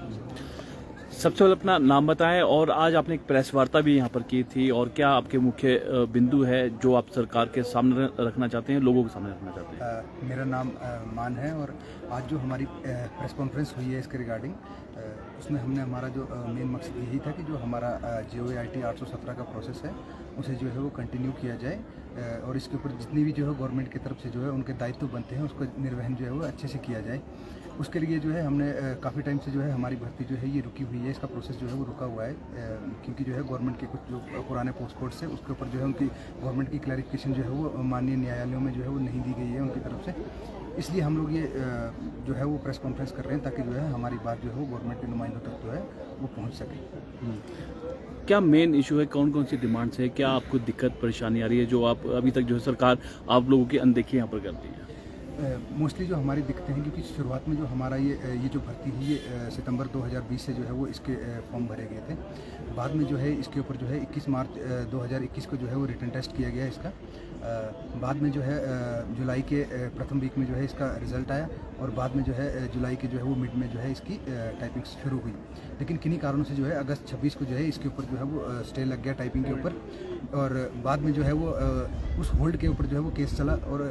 सबसे पहले अपना नाम बताएं और आज आपने एक प्रेस वार्ता भी यहाँ पर की थी, और क्या आपके मुख्य बिंदु है जो आप सरकार के सामने रखना चाहते हैं, लोगों के सामने रखना चाहते हैं? मेरा नाम मान है और आज जो हमारी प्रेस कॉन्फ्रेंस हुई है इसके रिगार्डिंग, उसमें हमने हमारा जो मेन मकसद यही था कि जो हमारा JOAIT 817 का प्रोसेस है उसे जो है वो कंटिन्यू किया जाए और इसके ऊपर जितनी भी जो है गवर्नमेंट की तरफ से जो है उनके दायित्व बनते हैं उसका निर्वहन जो है वो अच्छे से किया जाए। उसके लिए जो है हमने काफ़ी टाइम से जो है हमारी भर्ती जो है ये रुकी हुई है, इसका प्रोसेस जो है वो रुका हुआ है क्योंकि जो है गवर्नमेंट के कुछ जो पुराने पोस्ट कोड से उसके ऊपर जो है उनकी गवर्नमेंट की क्लैरिफिकेशन जो है वो माननीय न्यायालयों में जो है वो नहीं दी गई है उनकी तरफ से। इसलिए हम लोग ये जो है वो प्रेस कॉन्फ्रेंस कर रहे हैं ताकि जो है हमारी बात जो है वो गवर्नमेंट के नुमाइंदों तक जो है वो पहुँच सके। क्या मेन इशू है, कौन कौन सी डिमांड्स है, क्या आपको दिक्कत परेशानी आ रही है जो आप अभी तक जो है सरकार आप लोगों की अनदेखी यहाँ पर करती है? मोस्टली जो हमारी दिक्कतें हैं, क्योंकि शुरुआत में जो हमारा ये जो भर्ती हुई है सितंबर 2020 से जो है वो इसके फॉर्म भरे गए थे। बाद में जो है इसके ऊपर जो है 21 मार्च 2021 को जो है वो रिटन टेस्ट किया गया इसका। बाद में जो है जुलाई के प्रथम वीक में जो है इसका रिज़ल्ट आया और बाद में जो है जुलाई के जो है वो मिड में जो है इसकी टाइपिंग शुरू हुई। लेकिन किन्हीं कारणों से जो है अगस्त 26 को जो है इसके ऊपर जो है वो स्टे लग गया टाइपिंग के ऊपर और बाद में जो है वो उस होल्ड के ऊपर जो है वो केस चला और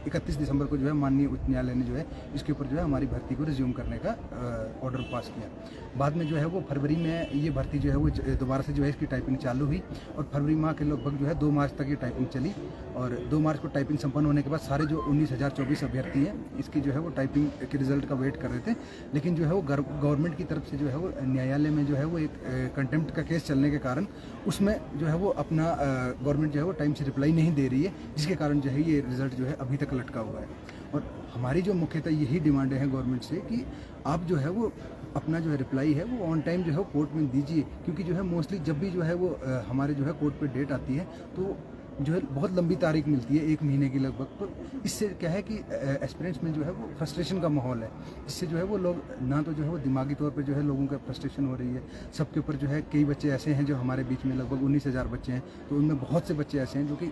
31 दिसंबर को जो है माननीय उच्च न्यायालय ने जो है इसके ऊपर जो है हमारी भर्ती को रिज्यूम करने का ऑर्डर पास किया। बाद में जो है वो फरवरी में ये भर्ती जो है वो दोबारा से जो है इसकी टाइपिंग चालू हुई और फरवरी माह के लगभग जो है 2 मार्च तक ये टाइपिंग चली और 2 मार्च को टाइपिंग संपन्न होने के बाद सारे जो 19,024 अभ्यर्थी हैं इसकी जो है वो टाइपिंग के रिजल्ट का वेट कर रहे थे। लेकिन जो है वो गवर्नमेंट की तरफ से जो है वो न्यायालय में जो है वो एक कंटेम्प्ट का केस चलने के कारण उसमें जो है वो अपना गवर्नमेंट जो है वो टाइम से रिप्लाई नहीं दे रही है, जिसके कारण जो है ये रिजल्ट जो है अभी तक लटका हुआ है। और हमारी जो मुख्यतः यही डिमांड है गवर्नमेंट से कि आप जो है वो अपना जो है रिप्लाई है वो ऑन टाइम जो है कोर्ट में दीजिए, क्योंकि जो है मोस्टली जब भी जो है वो हमारे जो है कोर्ट पे डेट आती है तो जो है बहुत लंबी तारीख मिलती है 1 महीने की लगभग। तो इससे क्या है कि एस्पिरेंट्स में जो है वो फ्रस्ट्रेशन का माहौल है, इससे जो है वो लोग ना तो जो है वो दिमागी तौर पे जो है लोगों का फ्रस्ट्रेशन हो रही है सबके ऊपर। जो है कई बच्चे ऐसे हैं जो हमारे बीच में लगभग 19,000 बच्चे हैं, तो उनमें बहुत से बच्चे ऐसे हैं जो कि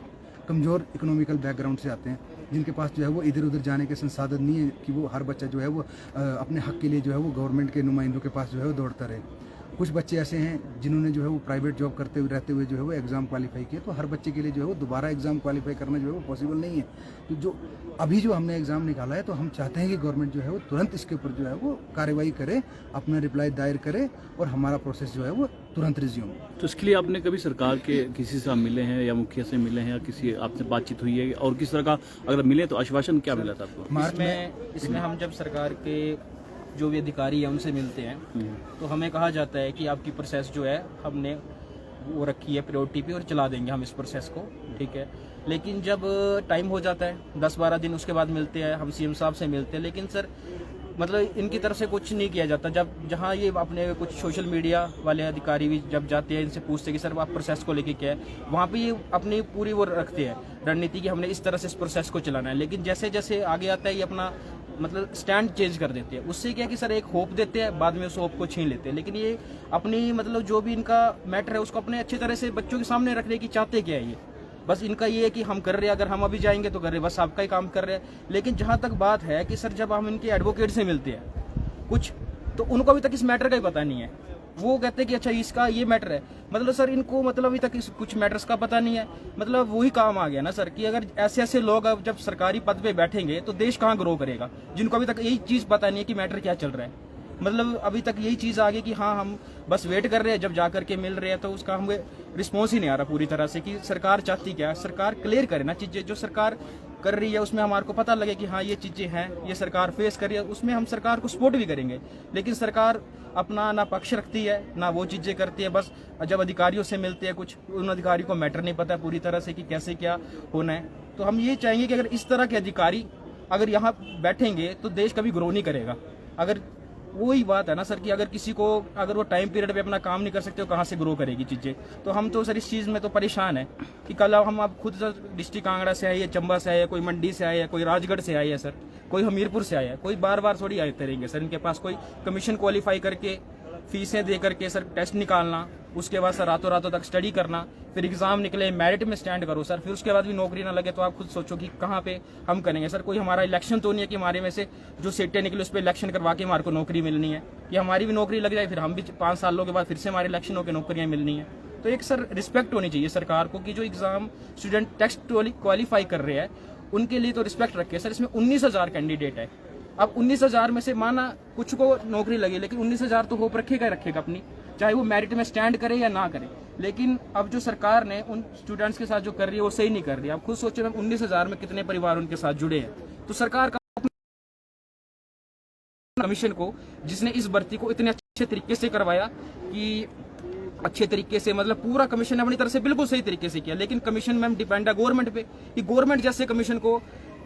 कमज़ोर इकोनॉमिकल बैकग्राउंड से आते हैं, जिनके पास जो है वो इधर उधर जाने के संसाधन नहीं है कि वो हर बच्चा जो है वो अपने हक के लिए जो है वो गवर्नमेंट के नुमाइंदों के पास जो है वो दौड़ता रहे। कुछ बच्चे ऐसे हैं जिन्होंने जो है वो प्राइवेट जॉब करते हुए रहते हुए जो है वो एग्ज़ाम क्वालिफाई किया, तो हर बच्चे के लिए जो है वो दोबारा एग्ज़ाम क्वालिफाई करना जो है वो पॉसिबल नहीं है। तो जो अभी जो हमने एग्ज़ाम निकाला है तो हम चाहते हैं कि गवर्नमेंट जो है वो तुरंत इसके ऊपर जो है वो कार्रवाई करे, अपना रिप्लाई दायर करे और हमारा प्रोसेस जो है वो तुरंत रिज्यूम। तो इसके लिए आपने कभी सरकार के किसी से मिले हैं या मुखिया से मिले हैं या किसी आपसे बातचीत हुई है, और किस तरह का अगर मिले तो आश्वासन क्या मिला था आपको? इसमें हम जब सरकार के जो भी अधिकारी हैं उनसे मिलते हैं तो हमें कहा जाता है कि आपकी प्रोसेस जो है हमने वो रखी है प्रायोरिटी पे और चला देंगे हम इस प्रोसेस को, ठीक है। लेकिन जब टाइम हो जाता है 10-12 दिन उसके बाद मिलते हैं, हम CM साहब से मिलते हैं, लेकिन सर मतलब इनकी तरफ से कुछ नहीं किया जाता। जब जहाँ ये अपने कुछ सोशल मीडिया वाले अधिकारी भी जब जाते हैं इनसे पूछते हैं कि सर आप प्रोसेस को लेके क्या है, वहाँ पे ये अपनी पूरी वो रखते हैं रणनीति कि हमने इस तरह से इस प्रोसेस को चलाना है। लेकिन जैसे जैसे आगे आता है ये अपना मतलब स्टैंड चेंज कर देते हैं। उससे क्या है कि सर एक होप देते हैं, बाद में उस होप को छीन लेते हैं। लेकिन ये अपनी मतलब जो भी इनका मैटर है उसको अपने अच्छी तरह से बच्चों के सामने रखने की चाहते क्या है ये, बस इनका ये है कि हम कर रहे हैं, अगर हम अभी जाएंगे तो कर रहे हैं, बस आपका ही काम कर रहे हैं। लेकिन जहाँ तक बात है कि सर जब हम इनके एडवोकेट से मिलते हैं कुछ, तो उनको अभी तक इस मैटर का ही पता नहीं है। वो कहते हैं कि अच्छा इसका ये मैटर है, मतलब सर इनको मतलब अभी तक इस कुछ मैटर्स का पता नहीं है। मतलब वही काम आ गया ना सर कि अगर ऐसे ऐसे लोग अब जब सरकारी पद पे बैठेंगे तो देश कहाँ ग्रो करेगा, जिनको अभी तक यही चीज़ पता नहीं है कि मैटर क्या चल रहा है। मतलब अभी तक यही चीज़ आ गई कि हाँ हम बस वेट कर रहे हैं, जब जा करके मिल रहे हैं तो उसका हमें रिस्पॉन्स ही नहीं आ रहा पूरी तरह से कि सरकार चाहती क्या है। सरकार क्लियर करे ना चीज़ें, जो सरकार कर रही है उसमें हमारे को पता लगे कि हाँ ये चीज़ें हैं, ये सरकार फेस कर रही है, उसमें हम सरकार को सपोर्ट भी करेंगे। लेकिन सरकार अपना ना पक्ष रखती है ना वो चीज़ें करती है। बस जब अधिकारियों से मिलते हैं कुछ, उन अधिकारियों को मैटर नहीं पता पूरी तरह से कि कैसे क्या होना है। तो हम ये चाहेंगे कि अगर इस तरह के अधिकारी अगर यहाँ बैठेंगे तो देश कभी ग्रो नहीं करेगा। अगर वही बात है ना सर कि अगर किसी को अगर वो टाइम पीरियड पे अपना काम नहीं कर सकते तो कहाँ से ग्रो करेगी चीज़ें। तो हम तो सर इस चीज़ में तो परेशान है कि कल हम अब खुद सर डिस्ट्रिक्ट कांगड़ा से आए हैं, चंबा से आए हैं, कोई मंडी से आए हैं, कोई राजगढ़ से आए हैं सर, कोई हमीरपुर से आए हैं, कोई बार बार थोड़ी आते रहेंगे सर। इनके पास कोई कमीशन क्वालिफाई करके फीसें दे करके सर टेस्ट निकालना, उसके बाद सर रातों रातों तक स्टडी करना, फिर एग्जाम निकले मेरिट में स्टैंड करो सर, फिर उसके बाद भी नौकरी ना लगे तो आप खुद सोचो कि कहाँ पे हम करेंगे सर। कोई हमारा इलेक्शन तो नहीं है कि हमारे में से जो सीटें निकले उस पर इलेक्शन करवा के हमारे को नौकरी मिलनी है, कि हमारी भी नौकरी लग जाए फिर हम भी 5 सालों के बाद फिर से हमारे इलेक्शन होकर नौकरियाँ मिलनी है। तो एक सर रिस्पेक्ट होनी चाहिए सरकार को कि जो एग्जाम स्टूडेंट टेस्ट क्वालिफाई कर रहे हैं उनके लिए तो रिस्पेक्ट रखे सर। इसमें 19,000 कैंडिडेट है, अब 19,000 में से माना कुछ को नौकरी लगी, लेकिन 19,000 तो होप रखेगा अपनी, चाहे वो मेरिट में स्टैंड करे या ना करे। लेकिन अब जो सरकार ने उन स्टूडेंट्स के साथ जो कर रही है वो सही नहीं कर रही है। आप खुद सोचो मैम 19,000 में कितने परिवार उनके साथ जुड़े हैं। तो सरकार का कमीशन को जिसने इस भर्ती को इतने अच्छे तरीके से करवाया कि अच्छे तरीके से मतलब पूरा कमीशन ने अपनी तरफ से बिल्कुल सही तरीके से किया, लेकिन कमीशन मैम डिपेंड है गवर्नमेंट पे कि गवर्नमेंट जैसे कमीशन को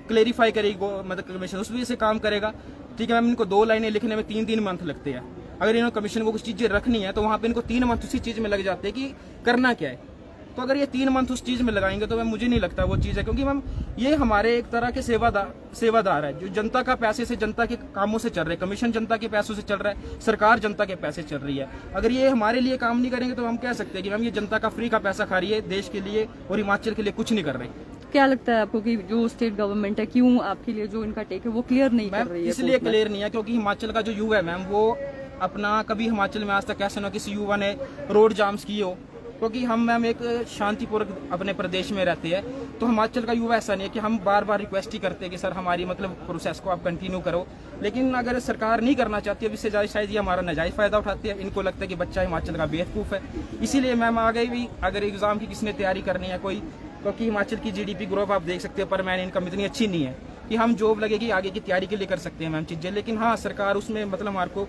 क्लेरिफाई करेगी, मतलब कमीशन उस वजह से काम करेगा। ठीक है मैम, इनको 2 लाइनें लिखने में 3-3 मंथ लगते हैं। अगर इन्होंने कमीशन को कुछ चीजें रखनी है तो वहां पे इनको 3 मंथ उसी चीज में लग जाते हैं कि करना क्या है। तो अगर ये 3 मंथ उस चीज में लगाएंगे तो मैम मुझे नहीं लगता वो चीज है, क्योंकि मैम ये हमारे एक तरह के सेवादार है जो जनता का पैसे से, जनता के कामों से चल रहे हैं। कमीशन जनता के पैसों से चल रहा है, सरकार जनता के पैसे चल रही है। अगर ये हमारे लिए काम नहीं करेंगे तो हम कह सकते हैं कि मैम ये जनता का फ्री का पैसा खा रही है, देश के लिए और हिमाचल के लिए कुछ नहीं कर रही। क्या लगता है आपको कि जो स्टेट गवर्नमेंट है क्यों आपके लिए जो इनका टेक है वो क्लियर नहीं कर रही है? इसलिए क्लियर नहीं है क्योंकि हिमाचल का जो युवा है मैम वो अपना कभी हिमाचल में आज तक ऐसा ना किसी युवा ने रोड जाम्स किए हो, क्योंकि हम मैम एक शांतिपूर्वक अपने प्रदेश में रहते हैं। तो हिमाचल का युवा ऐसा नहीं है कि हम बार बार रिक्वेस्ट ही करते हैं कि सर हमारी मतलब प्रोसेस को आप कंटिन्यू करो, लेकिन अगर सरकार नहीं करना चाहती है इससे ज़्यादा शायद ये हमारा नाजायज़ फ़ायदा उठाती है। इनको लगता है कि बच्चा हिमाचल का बेवकूफ़ है। इसीलिए मैम आगे भी अगर एग्ज़ाम की किसने तैयारी करनी है कोई, क्योंकि हिमाचल की GDP ग्रोथ आप देख सकते हो पर मैन इनकम इतनी अच्छी नहीं है कि हम जॉब लगेगी आगे की तैयारी के लिए कर सकते हैं मैम चीज़ें। लेकिन हाँ, सरकार उसमें मतलब हमारे को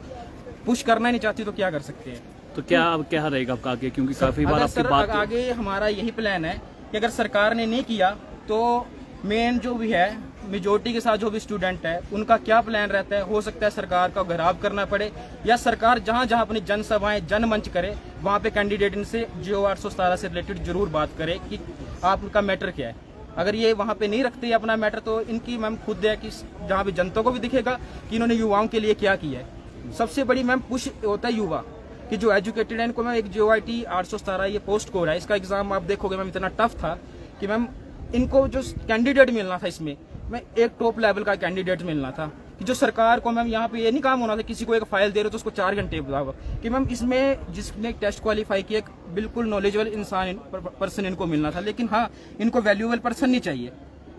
पुश करना नहीं चाहती तो क्या कर सकते हैं। तो क्या रहेगा आपका आगे, क्योंकि काफी बार आपकी बात आगे हमारा यही प्लान है कि अगर सरकार ने नहीं किया तो मेन जो भी है मेजोरिटी के साथ जो भी स्टूडेंट है उनका क्या प्लान रहता है। हो सकता है सरकार का घेराव करना पड़े या सरकार जहां जहां अपनी जनसभाएं जनमंच करे वहां पे कैंडिडेट से जो 817 से रिलेटेड जरूर बात करे कि आपका मैटर क्या है। अगर ये वहां पे नहीं रखते अपना मैटर तो इनकी मैम खुद है कि जहां भी जनता को भी दिखेगा कि इन्होंने युवाओं के लिए क्या किया है। सबसे बड़ी मैम पुश होता है युवा कि जो एजुकेटेड है इनको मैम एक JOIT 817 ये पोस्ट कोड है, इसका एग्जाम आप देखोगे मैम इतना टफ था कि मैम इनको जो कैंडिडेट मिलना था इसमें मैं एक टॉप लेवल का कैंडिडेट मिलना था कि जो सरकार को मैम यहाँ पे ये नहीं काम होना था किसी को एक फाइल दे रहे तो उसको 4 घंटे बताओ कि मैम इसमें जिसने टेस्ट क्वालिफाई किया एक बिल्कुल नॉलेजेबल इंसान पर्सन इनको मिलना था। लेकिन हाँ, इनको वैल्यूएबल पर्सन नहीं चाहिए।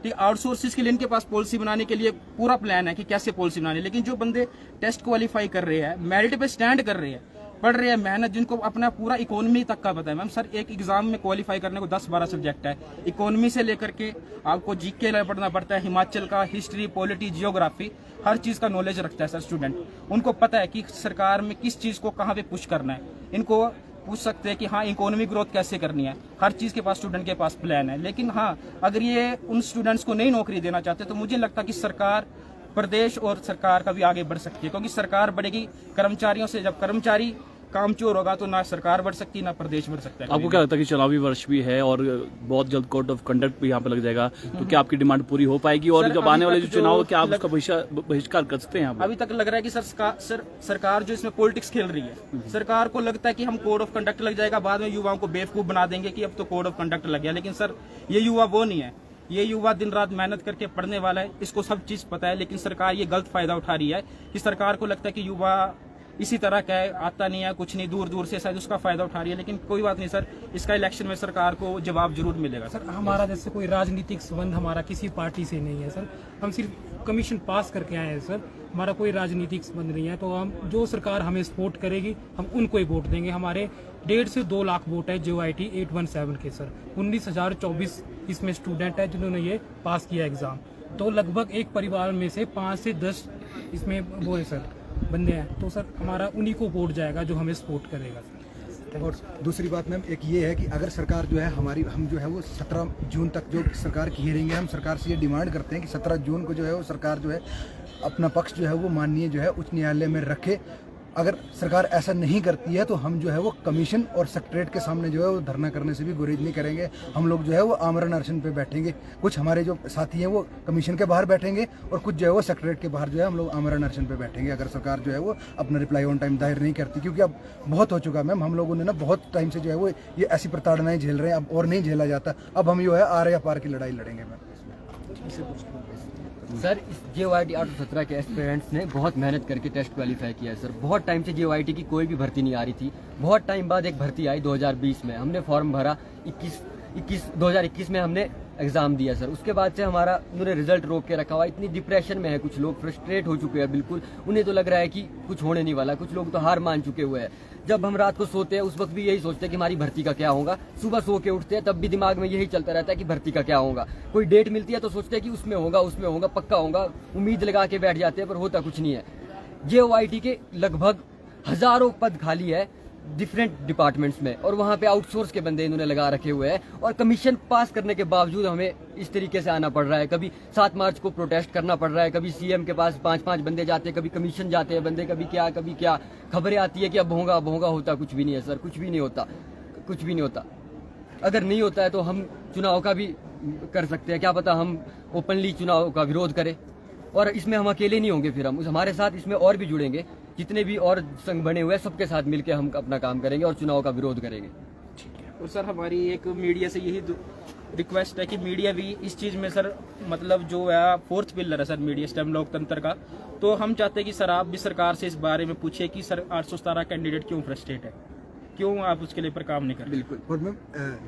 ठीक, आउटसोर्सेज के लिए इनके पास पॉलिसी बनाने के लिए पूरा प्लान है कि कैसे पॉलिसी बनानी है, लेकिन जो बंदे टेस्ट क्वालिफाई कर रहे हैं, मेरिट पे स्टैंड कर रहे हैं, पढ़ रहे हैं, मेहनत, जिनको अपना पूरा इकोनॉमी तक का पता है मैम। सर एक एग्जाम में क्वालिफाई करने को 10-12 सब्जेक्ट है, इकोनॉमी से लेकर के आपको GK पढ़ना पड़ता है, हिमाचल का हिस्ट्री, पॉलिटी, जियोग्राफी, हर चीज का नॉलेज रखता है सर स्टूडेंट। उनको पता है कि सरकार में किस चीज को कहाँ पे पुश करना है। इनको पूछ सकते हैं कि हाँ इकोनॉमी ग्रोथ कैसे करनी है, हर चीज के पास स्टूडेंट के पास प्लान है। लेकिन हाँ, अगर ये उन स्टूडेंट्स को नई नौकरी देना चाहते तो मुझे लगता है कि सरकार, प्रदेश और सरकार का भी आगे बढ़ सकती है, क्योंकि सरकार बढ़ेगी कर्मचारियों से। जब कर्मचारी कामचोर होगा तो ना सरकार बढ़ सकती ना प्रदेश बढ़ सकता है। आपको क्या लगता है कि चुनावी वर्ष भी है और बहुत जल्द कोड ऑफ कंडक्ट भी यहाँ पे लग जाएगा, तो क्या आपकी डिमांड पूरी हो पाएगी? और जब आने वाले जो चुनाव क्या आप उसका बहिष्कार कर सकते हैं? अभी तक लग रहा है कि सरकार जो इसमें पॉलिटिक्स खेल रही है। सरकार को लगता है कि हम कोड ऑफ कंडक्ट लग जाएगा, बाद में युवाओं को बेवकूफ बना देंगे कि अब तो कोड ऑफ कंडक्ट लग गया। लेकिन सर ये युवा वो नहीं है, ये युवा दिन रात मेहनत करके पढ़ने वाला है, इसको सब चीज पता है। लेकिन सरकार ये गलत फायदा उठा रही है कि सरकार को लगता है कि युवा इसी तरह का है, आता नहीं है, कुछ नहीं, दूर दूर से शायद उसका फायदा उठा रही है। लेकिन कोई बात नहीं सर, इसका इलेक्शन में सरकार को जवाब जरूर मिलेगा। सर हमारा जैसे कोई राजनीतिक संबंध हमारा किसी पार्टी से नहीं है सर, हम सिर्फ कमीशन पास करके आए हैं सर, हमारा कोई राजनीतिक संबंध नहीं है। तो हम जो सरकार हमें सपोर्ट करेगी हम उनको ही वोट देंगे। हमारे 1.5 से 2 लाख वोट है JOIT 817 के सर, 19,024 इसमें स्टूडेंट है जिन्होंने ये पास किया एग्जाम। तो लगभग एक परिवार में से 5 से 10 इसमें वो है सर बंदे हैं, तो सर हमारा उन्हीं को वोट जाएगा जो हमें सपोर्ट करेगा सर। और दूसरी बात मैम एक ये है कि अगर सरकार जो है हम जो है वो 17 जून तक जो सरकार की हियरिंग है, हम सरकार से ये डिमांड करते हैं कि 17 जून को जो है वो सरकार जो है अपना पक्ष जो है वो माननीय जो है उच्च न्यायालय में रखे अगर सरकार ऐसा नहीं करती है तो हम जो है वो कमीशन और सेक्रेटरीट के सामने जो है वो धरना करने से भी गुरेज नहीं करेंगे। हम लोग जो है वो आमरण अनशन पे बैठेंगे। कुछ हमारे जो साथी हैं वो कमीशन के बाहर बैठेंगे और कुछ जो है वो सेक्रेटरीट के बाहर जो है हम लोग आमरण अनशन पे बैठेंगे, अगर सरकार जो है वो अपना रिप्लाई ऑन टाइम दायर नहीं करती। क्योंकि अब बहुत हो चुका मैम, हम लोगों ने ना बहुत टाइम से जो है वो ये ऐसी प्रताड़नाएं झेल रहे हैं, अब और नहीं झेला जाता। अब हम जो है आर या पार की लड़ाई लड़ेंगे मैम। सर, इस JOIT 817 के एस्पिरेंट्स ने बहुत मेहनत करके टेस्ट क्वालिफाई किया है सर। बहुत टाइम से JOIT की कोई भी भर्ती नहीं आ रही थी। बहुत टाइम बाद एक भर्ती आई 2020 में, हमने फॉर्म भरा 2021 में हमने एग्जाम दिया सर। उसके बाद से हमारा उन्होंने रिजल्ट रोक के रखा हुआ। इतनी डिप्रेशन में है कुछ लोग, फ्रस्ट्रेट हो चुके हैं बिल्कुल। उन्हें तो लग रहा है कि कुछ होने नहीं वाला। कुछ लोग तो हार मान चुके हुए हैं। जब हम रात को सोते हैं उस वक्त भी यही सोचते हैं कि हमारी भर्ती का क्या होगा। सुबह सो के उठते हैं तब भी दिमाग में यही चलता रहता है कि भर्ती का क्या होगा। कोई डेट मिलती है तो सोचते हैं कि उसमें होगा, पक्का होगा। उम्मीद लगा के बैठ जाते हैं पर होता कुछ नहीं है। JOIT के लगभग हजारों पद खाली है डिफरेंट डिपार्टमेंट्स में, और वहाँ पे आउटसोर्स के बंदे इन्होंने लगा रखे हुए हैं। और कमीशन पास करने के बावजूद हमें इस तरीके से आना पड़ रहा है। कभी 7 मार्च को प्रोटेस्ट करना पड़ रहा है, कभी CM के पास 5-5 बंदे जाते हैं, कभी कमीशन जाते हैं बंदे, कभी क्या खबरें आती है कि अब होगा, होता कुछ भी नहीं है सर। कुछ भी नहीं होता। अगर नहीं होता है तो हम चुनाव का भी कर सकते हैं। क्या पता हम ओपनली चुनाव का विरोध करें। और इसमें हम अकेले नहीं होंगे, फिर हम हमारे साथ इसमें और भी जुड़ेंगे। जितने भी और संघ बने हुए हैं सबके साथ मिलकर हम अपना काम करेंगे और चुनाव का विरोध करेंगे। और सर हमारी एक मीडिया से यही रिक्वेस्ट है कि मीडिया भी इस चीज़ में सर, मतलब जो है 4th पिलर है सर मीडिया स्टेम लोकतंत्र का। तो हम चाहते हैं कि सर आप भी सरकार से इस बारे में पूछे कि सर 817 कैंडिडेट क्यों फ्रस्ट्रेट है, क्यों आप उसके लिए पर काम नहीं कर। बिल्कुल। और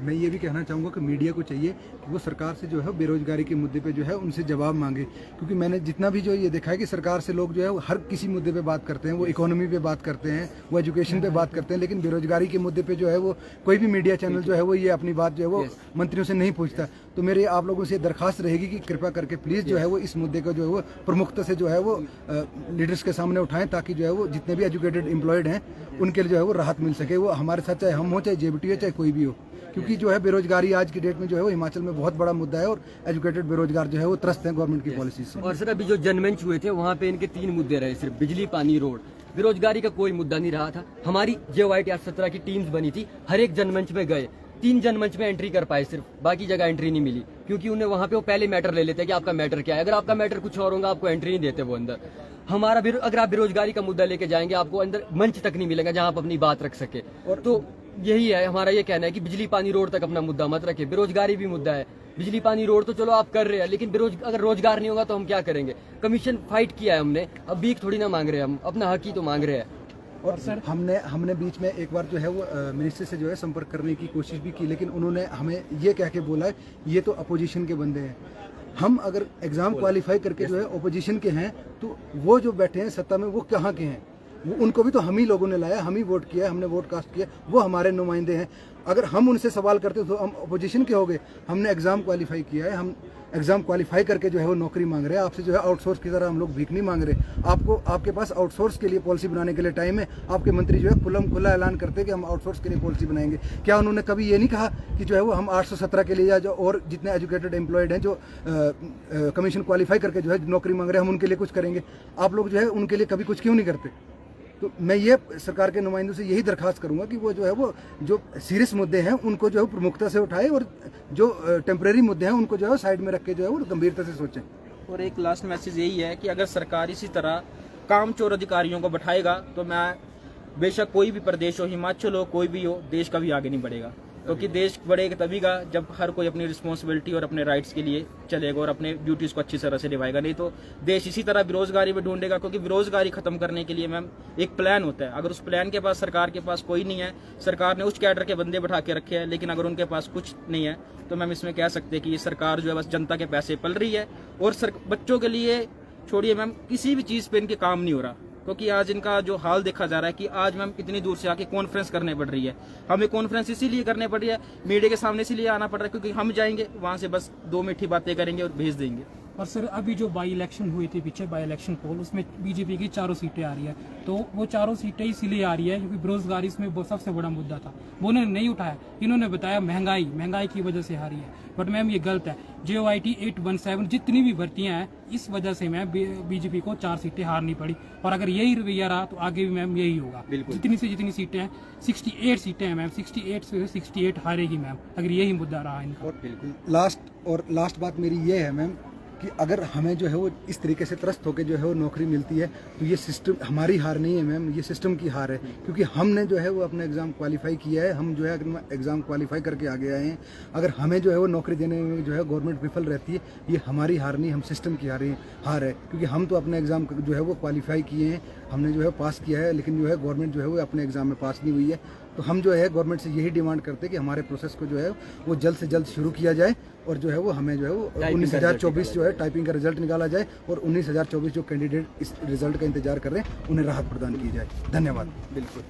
मैं ये भी कहना चाहूँगा कि मीडिया को चाहिए कि वो सरकार से जो है बेरोजगारी के मुद्दे पे जो है उनसे जवाब मांगे। क्योंकि मैंने जितना भी जो ये देखा है कि सरकार से लोग जो है वो हर किसी मुद्दे पे बात करते हैं। वो इकोनॉमी पे बात करते हैं, वो एजुकेशन पे बात करते हैं, लेकिन बेरोजगारी के मुद्दे पे जो है वो कोई भी मीडिया चैनल जो है वो ये अपनी बात जो है वो मंत्रियों से नहीं पूछता। तो मेरी आप लोगों से दरखास्त रहेगी कि कृपया करके प्लीज़ जो है वो इस मुद्दे को जो है वो प्रमुखता से जो है वो लीडर्स के सामने उठाएं, ताकि जो है वो जितने भी एजुकेटेड एम्प्लॉयड हैं उनके लिए जो है वो राहत मिल सके। वो हमारे साथ चाहे हम हो, चाहे JBT हो, चाहे कोई भी हो। क्योंकि जो है बेरोजगारी आज की डेट में जो है वो हिमाचल में बहुत बड़ा मुद्दा है और एजुकेटेड बेरोजगार जो है वो त्रस्त हैं गवर्नमेंट की पॉलिसी से। और सर अभी जो जनमंच हुए थे वहाँ पे इनके 3 मुद्दे रहे, सिर्फ बिजली, पानी, रोड। बेरोजगारी का कोई मुद्दा नहीं रहा था। हमारी JOIT 817 की टीम्स बनी थी, हर एक जनमंच में गए। 3 जनमंच में एंट्री कर पाए सिर्फ, बाकी जगह एंट्री नहीं मिली। क्योंकि उन्हें वहाँ पे वो पहले मैटर ले लेते हैं कि आपका मैटर क्या है। अगर आपका मैटर कुछ और होगा आपको एंट्री नहीं देते वो अंदर। हमारा अगर आप बेरोजगारी का मुद्दा लेके जाएंगे आपको अंदर मंच तक नहीं मिलेगा जहाँ आप अपनी बात रख सके। और तो यही है हमारा ये कहना है कि बिजली, पानी, रोड तक अपना मुद्दा मत रखे। बेरोजगारी भी मुद्दा है। बिजली, पानी, रोड तो चलो आप कर रहे हैं, लेकिन अगर रोजगार नहीं होगा तो हम क्या करेंगे। कमीशन फाइट किया है हमने, अब भीख थोड़ी ना मांग रहे हैं, हम अपना हक ही तो मांग रहे हैं। और सर हमने बीच में एक बार जो है वो मिनिस्टर से जो है संपर्क करने की कोशिश भी की, लेकिन उन्होंने हमें ये कह के बोला है ये तो अपोजिशन के बंदे हैं। हम अगर एग्जाम क्वालिफाई करके जो है अपोजिशन के हैं तो वो जो बैठे हैं सत्ता में वो कहाँ के हैं। वो उनको भी तो हम ही लोगों ने लाया, हम ही वोट किया, हमने वोट कास्ट किया, वो हमारे नुमाइंदे हैं। अगर हम उनसे सवाल करते तो हम अपोजिशन के हो गए। हमने एग्जाम क्वालिफाई किया है, हम एग्जाम क्वालिफाई करके जो है वो नौकरी मांग रहे हैं। आपसे जो है आउटसोर्स की तरह हम लोग भीख नहीं मांग रहे। आपके पास आउटसोर्स के लिए पॉलिसी बनाने के लिए टाइम है। आपके मंत्री जो है खुला ऐलान करते हैं कि हम आउटसोर्स के लिए पॉलिसी बनाएंगे। क्या उन्होंने कभी ये नहीं कहा कि जो है वो हम 817 के लिए या जो और जितने एजुकेटेड एम्प्लॉयड हैं जो कमीशन क्वालिफाई करके जो है नौकरी मांग रहे हैं हम उनके लिए कुछ करेंगे। आप लोग जो है उनके लिए कभी कुछ क्यों नहीं करते। तो मैं ये सरकार के नुमाइंदों से यही दरखास्त करूंगा कि वो जो है वो जो सीरियस मुद्दे हैं उनको जो है प्रमुखता से उठाए और जो टेम्परेरी मुद्दे हैं उनको जो है साइड में रख के जो है वो गंभीरता से सोचें। और एक लास्ट मैसेज यही है कि अगर सरकार इसी तरह कामचोर अधिकारियों को बैठाएगा तो मैं बेशक कोई भी प्रदेश हो, हिमाचल हो, कोई भी हो, देश कभी आगे नहीं बढ़ेगा। क्योंकि देश बढ़ेगा तभी का जब हर कोई अपनी रिस्पॉन्सिबिलिटी और अपने राइट्स के लिए चलेगा और अपने ड्यूटीज को अच्छी तरह से निभाएगा। नहीं तो देश इसी तरह बेरोजगारी में ढूंढेगा। क्योंकि बेरोजगारी खत्म करने के लिए मैम एक प्लान होता है। अगर उस प्लान के पास सरकार के पास कोई नहीं है, सरकार ने उच्च कैडर के बंदे बैठा के रखे हैं, लेकिन अगर उनके पास कुछ नहीं है तो मैम इसमें कह सकते हैं कि ये सरकार जो है बस जनता के पैसे पल रही है। और बच्चों के लिए छोड़िए मैम, किसी भी चीज़ पे इनके काम नहीं हो रहा। क्योंकि आज इनका जो हाल देखा जा रहा है कि आज मैम इतनी दूर से आके कॉन्फ्रेंस करने पड़ रही है। हमें कॉन्फ्रेंस इसीलिए करने पड़ रही है, मीडिया के सामने इसीलिए आना पड़ रहा है क्योंकि हम जाएंगे वहां से बस 2 मीठी बातें करेंगे और भेज देंगे। और सर अभी जो बाई इलेक्शन हुए थे पीछे बाई इलेक्शन पोल, उसमें बीजेपी की 4 सीटें आ रही है। तो वो 4 सीटें इसलिए आ रही है क्योंकि बेरोजगारी इसमें बहुत सबसे बड़ा मुद्दा था, वो उन्होंने नहीं उठाया। इन्होंने बताया महंगाई की वजह से हारी है, बट मैम ये गलत है। JOIT 817 जितनी भी भर्तियां हैं, इस वजह से मैम बीजेपी को 4 सीटें हारनी पड़ी। और अगर यही रवैया रहा तो आगे भी मैम यही होगा। जितनी से जितनी सीटें हैं, 68 सीटें हैं मैम, 68 से 68 हारेगी मैम, अगर यही मुद्दा रहा इनका। और लास्ट बात मेरी ये है मैम कि अगर हमें जो है वो इस तरीके से त्रस्त होकर जो है वो नौकरी मिलती है तो ये सिस्टम हमारी हार नहीं है मैम, ये सिस्टम की हार है। क्योंकि हमने जो है वो अपना एग्ज़ाम क्वालिफाई किया है, हम जो है एग्ज़ाम क्वालिफाई करके आगे आए हैं। अगर हमें जो है वो नौकरी देने में जो है गवर्नमेंट विफल रहती है, ये हमारी हार नहीं, हम सिस्टम की हार है। क्योंकि हम तो अपने एग्ज़ाम जो है वो क्वालिफाई किए हैं, हमने जो है पास किया है, लेकिन जो है गवर्नमेंट जो है वो अपने एग्ज़ाम में पास नहीं हुई है। तो हम जो है गवर्नमेंट से यही डिमांड करते हैं कि हमारे प्रोसेस को जो है वो जल्द से जल्द शुरू किया जाए और जो है वो हमें जो है वो 19,024 जो है टाइपिंग का रिजल्ट निकाला जाए और 19,024 जो कैंडिडेट इस रिजल्ट का इंतजार कर रहे हैं उन्हें राहत प्रदान की जाए। धन्यवाद। बिल्कुल।